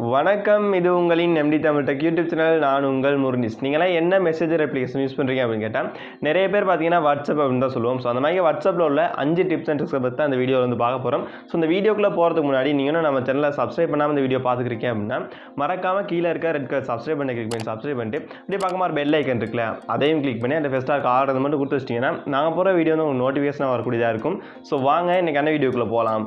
வணக்கம். இது உங்களின் MD Tamil tech YouTube channel. நான் உங்கள் முருனிஸ். நீங்களாம் என்ன மெசேஜர் அப்ளிகேஷன் யூஸ் பண்ணுறீங்க அப்படின்னு கேட்டால் நிறைய பேர் பார்த்தீங்கன்னா வாட்ஸ்அப் அப்படின்னு தான் சொல்லுவோம். ஸோ அந்த மாதிரி வாட்ஸ்அப்பில் உள்ள 5 டிப்ஸ் அண்ட் ட்ரிக்ஸை பற்றி அந்த வீடியோவில் வந்து பார்க்க போகிறோம். ஸோ இந்த வீடியோக்குள்ளே போகிறதுக்கு முன்னாடி நீங்களும் நம்ம சேனலை சப்ஸ்கிரைப் பண்ணாமல் இந்த வீடியோ பார்த்துக்கிறீங்க அப்படின்னா மறக்காமல் கீழே இருக்க ரெட் கலர் சப்ஸ்கிரைப் பண்ணி கிளிக் பண்ணி சப்ஸ்கிரைப் பண்ணிட்டு அப்படியே பார்க்க பெல் ஐக்கன் இருக்குல்ல, அதையும் கிளிக் பண்ணி அந்த ஃபெஸ்ட்டாக ஆர்டர் மட்டும் கொடுத்து வச்சிட்டிங்கன்னா நாங்கள் போகிற வீடியோ வந்து உங்களுக்கு நோட்டிஃபிகேஷனாக வரக்கூடியதாக இருக்கும். ஸோ வாங்க இன்றைக்கான வீடியோக்குள்ளே போகலாம்.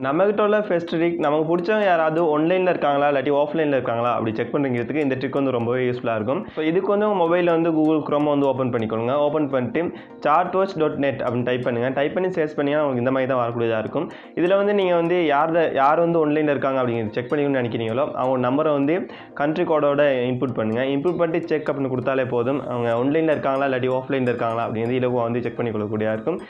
நம்மகிட்ட உள்ள ஃபர்ஸ்ட் ட்ரிக், நமக்கு பிடிச்சவங்க யாராவது ஆன்லைனில் இருக்காங்களா இல்லாட்டி ஆஃப்லைனில் இருக்காங்களா அப்படி செக் பண்ணுறதுக்கு இந்த ட்ரிக் வந்து ரொம்பவே யூஸ்ஃபுல்லாக இருக்கும். ஸோ இதுக்கு வந்து உங்கள் மொபைலில் வந்து கூகுள் குரோம் வந்து ஓப்பன் பண்ணிக்கோங்க. ஓப்பன் பண்ணிட்டு chartwatch.net அப்படின்னு டைப் பண்ணுங்கள். டைப் பண்ணி சர்ச் பண்ணிங்கன்னா உங்களுக்கு இந்த மாதிரி தான் வரக்கூடியதாக இருக்கும். இதில் வந்து நீங்கள் வந்து யார் வந்து ஆன்லைனில் இருக்காங்க அப்படிங்கிறது செக் பண்ணிக்கணும்னு நினைக்கிறீங்களோ அவங்க நம்பரை வந்து கண்ட்ரி கோடோட இன்புட் பண்ணுங்கள். இன்புட் பண்ணிட்டு செக் அப்படின்னு கொடுத்தாலே போதும். அவங்க ஆன்லைனில் இருக்காங்களா இல்லாட்டி ஆஃப்லைனில் இருக்காங்களா அப்படிங்கிறது இலகுவாக வந்து செக் பண்ணிக்கொள்ளக்கூடியதாக இருக்கும்.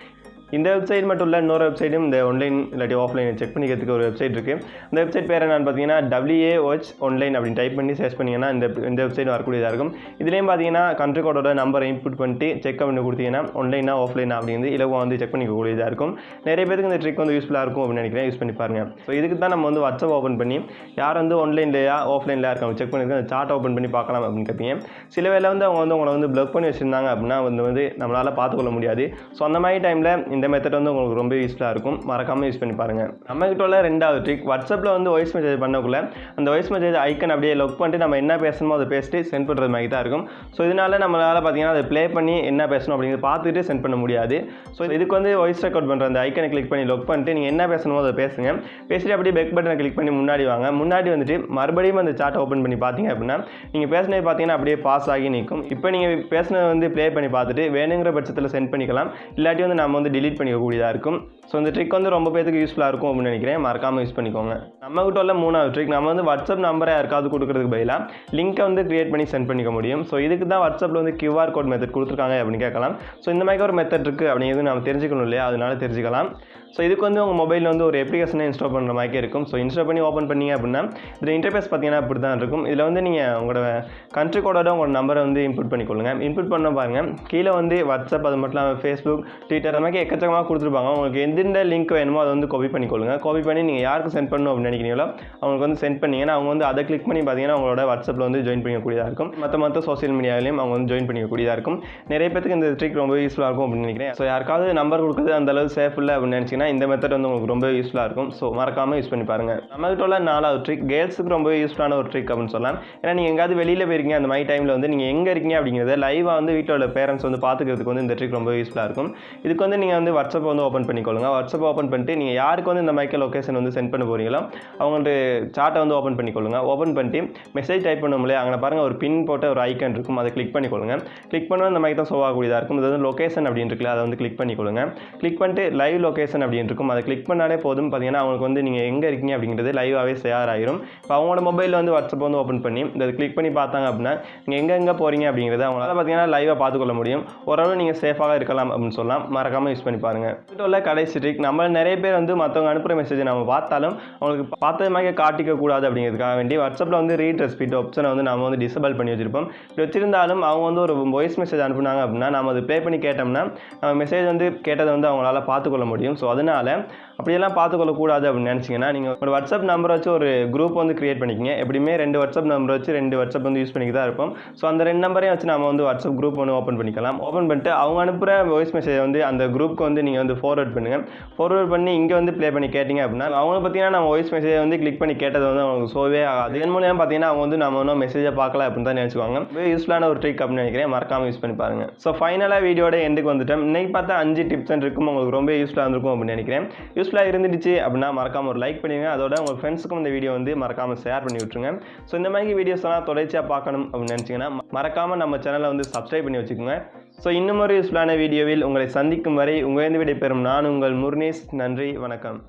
இந்த வெப்சைட் மட்டும் இல்லை, இன்னொரு வெப்சைட்டும் இந்த ஆன்லைன் இல்லாட்டி ஆஃப்லைன் செக் பண்ணிக்கிறதுக்கு ஒரு வெப்சைட் இருக்குது. இந்த வெப்சைட் பேர் என்னன்னு பார்த்தீங்கன்னா WAOH ஆன்லைன் அப்படின்னு டைப் பண்ணி சர்ச் பண்ணிங்கன்னா இந்த வெப்சைட் வரக்கூடியதாக இருக்கும். இதுலேயும் பார்த்தீங்கன்னா கண்ட்ரி கோடோட நம்பரை இன்புட் பண்ணிட்டு செக் பண்ணி கொடுத்தீங்கன்னா ஆன்லைனா ஆஃப்லைனா அப்படிங்கிறது இலவா வந்து செக் பண்ணிக்கக்கூடியதாக இருக்கும். நிறைய பேருக்கு இந்த ட்ரிக் வந்து யூஸ்ஃபுல்லாக இருக்கும் அப்படின்னு நினைக்கிறேன். யூஸ் பண்ணி பாருங்கள். ஸோ இதுக்கு தான் நம்ம வந்து வாட்ஸ்அப் ஓப்பன் பண்ணி யார் வந்து ஆன்லைன்லையா ஆஃப்லைனில் இருக்காங்க செக் பண்ணியிருக்கோம், அந்த சார்ட் ஓப்பன் பண்ணி பார்க்கலாம் அப்படின்னு கேட்பீங்க. சில வேளை வந்து அவங்க வந்து உங்களை வந்து பிளாக் பண்ணி வச்சுருந்தாங்க அப்படின்னா வந்து நம்மளால் பார்த்துக்கொள்ள முடியாது. ஸோ அந்த மாதிரி டைமில் இந்த மெத்தட் வந்து உங்களுக்கு ரொம்ப யூஸ்ஃபுல்லாக இருக்கும். மறக்காமல் யூஸ் பண்ணி பாருங்கள். நம்மகிட்ட உள்ள ரெண்டாவது ட்ரிக், வாட்ஸ்அப்பில் வந்து வாய்ஸ் மெசேஜ் பண்ணக்குள்ள அந்த வாய்ஸ் மெசேஜ் ஐக்கன் அப்படியே லொக் பண்ணிட்டு நம்ம என்ன பேசணுமோ அதை பேசிட்டு சென்ட் பண்ணுறது மாதிரி தான் இருக்கும். ஸோ இதனால் நம்மளால் பார்த்தீங்கன்னா அதை ப்ளே பண்ணி என்ன பேசணும் அப்படிங்கிறது பார்த்துட்டு சென்ட் பண்ண முடியாது. ஸோ இதுக்கு வந்து வாய்ஸ் ரெக்கார்ட் பண்ணுற அந்த ஐக்கனை கிளிக் பண்ணி லொக் பண்ணிட்டு நீங்கள் என்ன பேசணுமோ அதை பேசுங்க. பேசிட்டு அப்படியே பெக் பட்டனை கிளிக் பண்ணி முன்னாடி வாங்க. முன்னாடி வந்துட்டு மறுபடியும் அந்த சார்ட்டை ஓப்பன் பண்ணி பார்த்தீங்க அப்படின்னா நீங்கள் பேசினது பார்த்தீங்கன்னா அப்படியே பாஸ் ஆகி நிற்கும். இப்போ நீங்கள் பேசினது வந்து ப்ளே பண்ணி பார்த்துட்டு வேணுங்கிற பட்சத்தில் சென்ட் பண்ணிக்கலாம். இல்லாட்டி வந்து நம்ம வந்து டிலீட் பண்ணிக்கக்கூடியதாக இருக்கும். ஸோ இந்த ட்ரிக் வந்து ரொம்ப பேருக்கு யூஸ்ஃபுல்லாக இருக்கும் அப்படின்னு நினைக்கிறேன். மறக்காமல் யூஸ் பண்ணிக்கோங்க. நம்மகிட்ட உள்ள மூணாவது ட்ரிக், நம்ம வந்து வாட்ஸ்அப் நம்பரை யாருக்காவது கொடுக்குறதுக்கு பதிலாக லிங்க்கை வந்து கிரியேட் பண்ணி சென்ட் பண்ணிக்க முடியும். ஸோ இதுக்கு தான் வாட்ஸ்அப்பில் வந்து QR கோட் மெத்தட் கொடுத்துருக்காங்க அப்படின்னு கேட்கலாம். ஸோ இந்த மாதிரி ஒரு மெத்தட் இருக்குது அப்படிங்கிறது நம்ம தெரிஞ்சுக்கணும் இல்லையா, அதனால தெரிஞ்சுக்கலாம். ஸோ இதுக்கு வந்து உங்கள் மொபைலில் வந்து ஒரு அப்ளிகேஷனை இன்ஸ்டால் பண்ணுற மாதிரி இருக்கும். ஸோ இன்ஸ்டால் பண்ணி ஓப்பன் பண்ணிங்க அப்படின்னா இதில் இன்டர்ஃபேஸ் பார்த்தீங்கன்னா இப்படி தான் இருக்கும். இதில் வந்து நீங்கள் உங்களோட கண்ட்ரி கோடோட உங்களோட நம்பரை வந்து இன்புட் பண்ணிக்கொள்ளுங்க. இன்புட் பண்ண பாருங்கள், கீழே வந்து வாட்ஸ்அப் அது மட்டும் இல்லாமல் ஃபேஸ்புக், ட்விட்டர் அந்த மாதிரி எக்கச்சக்கமாக கொடுத்துருப்பாங்க. உங்களுக்கு எந்த லிங்க் வேணுமோ அதை வந்து காப்பி பண்ணிக்கொள்ளுங்க. காப்பி பண்ணி நீங்கள் யாருக்கு சென்ட் பண்ணணும் அப்படின்னு நினைக்கிறீங்களோ அவங்களுக்கு வந்து சென்ட் பண்ணிங்கன்னா அவங்க வந்து அதை கிளிக் பண்ணி பார்த்தீங்கன்னா அவங்களோட வாட்ஸ்அப்பில் வந்து ஜாயின் பண்ணிக்கக்கூடியதாக இருக்கும். மற்ற சோஷியல் மீடியாவிலையும் அவங்க வந்து ஜாயின் பண்ணிக்கக்கூடியதாக இருக்கும். நிறைய பேருக்கு இந்த ட்ரிக் ரொம்ப யூஸ்ஃபுல்லாக இருக்கும் அப்படின்னு நினைக்கிறேன். ஸோ யாருக்காவது நம்பர் கொடுக்குறது அந்த அளவு சேஃப் இல்லை அப்படின்னு நினச்சிங்கன்னா இந்த மெத்தட் வந்து உங்களுக்கு ரொம்ப யூஸ்ஃபுல்லாக இருக்கும். ஸோ மறக்காமல் யூஸ் பண்ணி பாருங்கள். நம்மகிட்ட உள்ள நாலாவது ட்ரிக், கேர்ள்ஸுக்கு ரொம்ப யூஸ்ஃபுல்லான ஒரு ட்ரிக் அப்படின்னு சொல்லலாம். ஏன்னா நீங்கள் எங்கேயாவது வெளியில் போயிருக்கீங்க, அந்த மாதிரி டைமில் வந்து நீங்கள் எங்கே இருக்கீங்க அப்படிங்கிறத லைவாக வந்து வீட்டில் உள்ள பேரண்ட்ஸ் வந்து பார்த்துக்கிறதுக்கு வந்து இந்த ட்ரிக் ரொம்ப யூஸ்ஃபுல்லாக இருக்கும். இதுக்கு வந்து நீங்கள் வந்து வாட்ஸ்அப் வந்து ஓப்பன் பண்ணிக்கொள்ளுங்க. வாட்ஸ்அப் ஓப்பன் பண்ணிட்டு நீங்கள் யாருக்கு வந்து இந்த மைக்கேல் லொக்கேஷன் வந்து சென்ட் பண்ண போகிறீங்களோ அவங்கள்ட்ட சார்ட்டை வந்து ஓப்பன் பண்ணிக்கொள்ளுங்க. ஓப்பன் பண்ணிட்டு மெசேஜ் டைப் பண்ணும்போது அங்கே பாருங்கள் ஒரு பின் போட்ட ஒரு ஐக்கன் இருக்கும், அதை கிளிக் பண்ணிக்கொள்ளுங்க. கிளிக் பண்ணுவோம் இந்த மாதிரி தான் ஷோ ஆகக்கூடியதாக இருக்கும். இது வந்து லொக்கேஷன் அப்படின்னு இருக்குல்ல, அதை வந்து கிளிக் பண்ணிக்கொள்ளுங்க. கிளிக் பண்ணிட்டு லைவ் லொக்கேஷன் அப்படின்னு இருக்கும், அதை கிளிக் பண்ணாலே போதும். பார்த்தீங்கன்னா அவங்களுக்கு வந்து நீங்கள் எங்கே இருக்கீங்க அப்படிங்கிறது லைவாகவே ஷேர் ஆகிரும். இப்போ அவங்களோட மொபைலில் வந்து வாட்ஸ்அப் வந்து ஓப்பன் பண்ணி இதை கிளிக் பண்ணி பார்த்தாங்க அப்படின்னா நீங்கள் எங்கே போகிறீங்க அப்படிங்கிறத அவங்களால பார்த்தீங்கன்னா லைவாக பார்த்துக்கொள்ள முடியும். ஓரளவு நீங்கள் சேஃபாக இருக்கலாம் அப்படின்னு சொல்லலாம். மறக்காமல் யூஸ் பண்ணி பாருங்கள். வீட்டில் உள்ள கடைசி ட்ரிக், நம்ம நிறைய பேர் வந்து மற்றவங்க அனுப்புகிற மெசேஜை நம்ம பார்த்தாலும் அவங்களுக்கு பார்த்தது மாதிரி காட்டிக்க கூடாது அப்படிங்கிறதுக்காக வேண்டி வாட்ஸ்அப்பில் வந்து ரீட் ரெஸ்பீட் ஆப்ஷனை வந்து நம்ம வந்து டிசேபிள் பண்ணி வச்சிருப்போம். இப்படி வச்சிருந்தாலும் அவங்க வந்து ஒரு வாய்ஸ் மெசேஜ் அனுப்புனாங்க அப்படின்னா நம்ம அதை ப்ளே பண்ணி கேட்டோம்னா நம்ம மெசேஜ் வந்து கேட்டதை வந்து அவங்களால பார்த்துக்கொள்ள முடியும். ஸோ அதனால் அப்படியெல்லாம் பார்த்துக்கொள்ளக்கூடாது அப்படின்னு நினச்சிங்கன்னா நீங்கள் ஒரு வாட்ஸ்அப் நம்பரை வச்சு ஒரு குரூப் வந்து கிரியேட் பண்ணிக்கிங்க. எப்படியுமே 2 வாட்ஸ்அப் நம்பரை வச்சு 2 வாட்ஸ்அப் வந்து யூஸ் பண்ணிக்க தான் இருப்போம். ஸோ அந்த 2 நம்பரையும் வச்சு நம்ம வந்து வாட்ஸ்அப் குரூப் வந்து ஓப்பன் பண்ணிக்கலாம். ஓப்பன் பண்ணிட்டு அவங்க அனுப்புகிற வாய்ஸ் மெசேஜை வந்து அந்த குரூப்புக்கு வந்து நீங்கள் வந்து ஃபார்வர்ட் பண்ணுங்கள். ஃபார்வர்ட் பண்ணி இங்கே வந்து ப்ளே பண்ணி கேட்டிங்க அப்படின்னா அவங்க பார்த்தீங்கன்னா நம்ம வாய்ஸ் மெசேஜை வந்து கிளிக் பண்ணி கேட்டது வந்து அவங்களுக்கு ஷோவே ஆகாது. இதன் மூலியம் பார்த்தீங்கன்னா அவங்க வந்து நம்ம இன்னும் மெசேஜை பார்க்கல அப்படின்னு தான் நினச்சிக்குவாங்க. யூஸ்ஃபுல்லான ஒரு ட்ரிக் அப்படின்னு நினைக்கிறேன். மறக்காமல் யூஸ் பண்ணி பாருங்கள். ஸோ ஃபைனலாக வீடியோட எண்டுக்கு வந்துட்டோம். இன்னைக்கு பார்த்தா 5 டிப்ஸ் அண்ட் ட்ரிக்கும் உங்களுக்கு ரொம்ப யூஸ்ஃபுல்லாக இருந்திருக்கும் அப்படின்னு நினைக்கிறேன். யூஸ்ஃபுல்லாக இருந்துச்சு அப்படின்னா மறக்காமல் ஒரு லைக் பண்ணுங்க. அதோட உங்கள் ஃப்ரெண்ட்ஸுக்கும் இந்த வீடியோ வந்து மறக்காமல் ஷேர் பண்ணி விட்டுருங்க. ஸோ இந்த மாதிரி வீடியோஸ் எல்லாம் தொடர்ச்சியாக பார்க்கணும் அப்படின்னு நினச்சிங்கன்னா மறக்காமல் நம்ம சேனலை வந்து சப்ஸ்கிரைப் பண்ணி வச்சுக்கோங்க. ஸோ இன்னும் ஒரு யூஸ்ஃபுல்லான வீடியோவில் உங்களை சந்திக்கும் வரை உங்களிடம் விடைபெறும் நான் உங்கள் முருனேஷ். நன்றி, வணக்கம்.